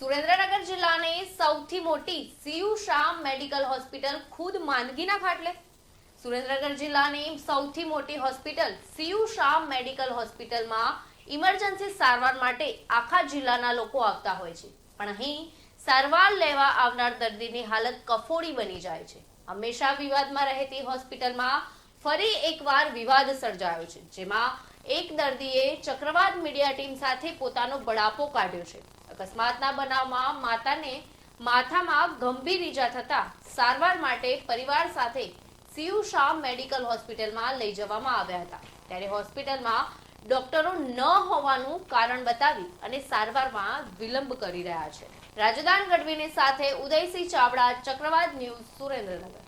સુરેન્દ્રનગર જિલ્લાની સૌથી મોટી સીયુ શાહ મેડિકલ હોસ્પિટલ ખુદ માંદગીના ખાટલે। સુરેન્દ્રનગર જિલ્લાની સૌથી મોટી હોસ્પિટલ સીયુ શાહ મેડિકલ હોસ્પિટલમાં ઇમરજન્સી સારવાર માટે આખા જિલ્લાના લોકો આવતા હોય છે, પણ અહીં સારવાર લેવા આવનાર દર્દીની હાલત કફોડી બની જાય છે। હંમેશા વિવાદમાં રહેતી હોસ્પિટલમાં ફરી એકવાર વિવાદ સર્જાયો છે, જેમાં એક દર્દીએ ચક્રવાત મીડિયા ટીમ સાથે પોતાનો બળાપો કાઢ્યો છે। અકસ્માતના બનાવમાં માતાને માથામાં ગંભીર ઈજા થતા સારવાર માટે પરિવાર સાથે સીયુ શાહ મેડિકલ હોસ્પિટલમાં લઈ જવામાં આવ્યા હતા, ત્યારે હોસ્પિટલમાં ડોક્ટરો ન હોવાનું કારણ બતાવી અને સારવારમાં વિલંબ કરી રહ્યા છે। રાજદાન ગઢવીની સાથે ઉદયસિંહ ચાવડા, ચક્રવાત ન્યૂઝ, સુરેન્દ્રનગર।